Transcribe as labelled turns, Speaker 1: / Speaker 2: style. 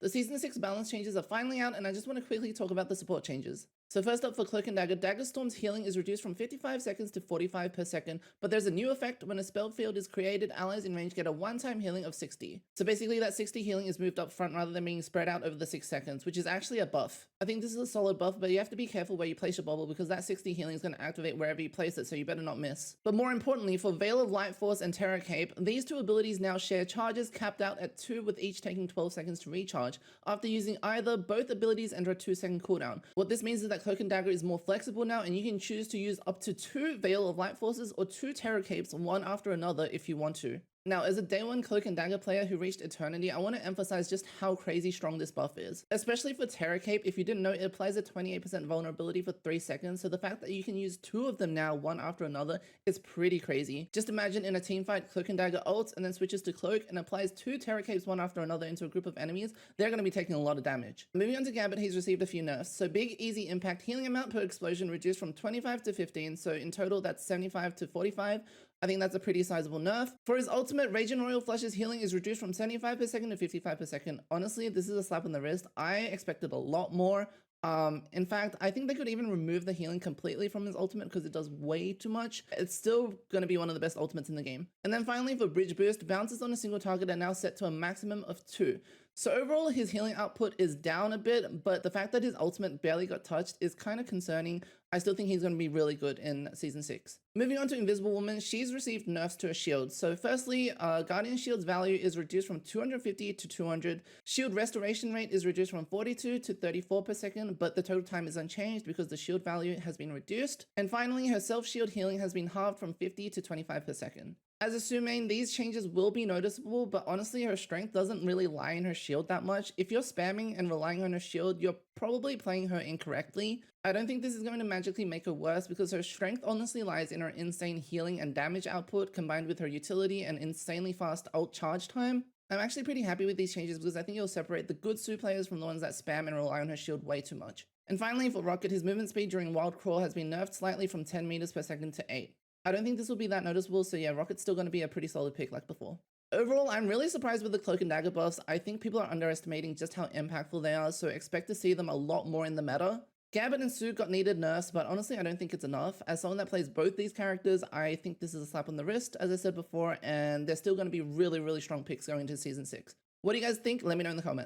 Speaker 1: The Season 6 balance changes are finally out, and I just want to quickly talk about the support changes. So first up for Cloak and Dagger, Dagger Storm's healing is reduced from 55 seconds to 45 per second, but there's a new effect. When a spell field is created, allies in range get a one-time healing of 60. So basically that 60 healing is moved up front rather than being spread out over the 6 seconds, which is actually a buff. I think this is a solid buff, but you have to be careful where you place your bubble because that 60 healing is going to activate wherever you place it, so you better not miss. But more importantly, for Veil of Light Force and Terra Cape, these two abilities now share charges capped out at 2, with each taking 12 seconds to recharge after using either both abilities under a 2-second cooldown. What this means is that Cloak and Dagger is more flexible now, and you can choose to use up to 2 Veil of Light Forces or 2 Terra Capes one after another if you want to. Now, as a day 1 Cloak and Dagger player who reached Eternity, I want to emphasize just how crazy strong this buff is. Especially for Terra Cape, if you didn't know, it applies a 28% vulnerability for 3 seconds, so the fact that you can use 2 of them now, one after another, is pretty crazy. Just imagine in a teamfight, Cloak and Dagger ults and then switches to Cloak and applies 2 Terra Capes one after another into a group of enemies, they're going to be taking a lot of damage. Moving on to Gambit, he's received a few nerfs. So big, easy impact healing amount per explosion reduced from 25 to 15, so in total that's 75 to 45. I think that's a pretty sizable nerf. For his ultimate, Raging Royal Flush's healing is reduced from 75 per second to 55 per second. Honestly, this is a slap on the wrist. I expected a lot more. In fact, I think they could even remove the healing completely from his ultimate because it does way too much. It's still going to be one of the best ultimates in the game. And then finally for Bridge Boost, bounces on a single target are now set to a maximum of 2. So overall, his healing output is down a bit, but the fact that his ultimate barely got touched is kind of concerning. I still think he's going to be really good in Season 6. Moving on to Invisible Woman, she's received nerfs to her shield. So firstly, Guardian Shield's value is reduced from 250 to 200. Shield restoration rate is reduced from 42 to 34 per second, but the total time is unchanged because the shield value has been reduced. And finally, her self-shield healing has been halved from 50 to 25 per second. As a Su main, these changes will be noticeable, but honestly her strength doesn't really lie in her shield that much. If you're spamming and relying on her shield, you're probably playing her incorrectly. I don't think this is going to magically make her worse because her strength honestly lies in her insane healing and damage output combined with her utility and insanely fast ult charge time. I'm actually pretty happy with these changes because I think it'll separate the good Su players from the ones that spam and rely on her shield way too much. And finally for Rocket, his movement speed during Wild Crawl has been nerfed slightly from 10 meters per second to 8. I don't think this will be that noticeable, so yeah, Rocket's still going to be a pretty solid pick like before. Overall, I'm really surprised with the Cloak and Dagger buffs. I think people are underestimating just how impactful they are, so expect to see them a lot more in the meta. Gambit and Su got needed nerfs, but honestly I don't think it's enough. As someone that plays both these characters, I think this is a slap on the wrist, as I said before, and they're still going to be really, really strong picks going into Season 6. What do you guys think? Let me know in the comments.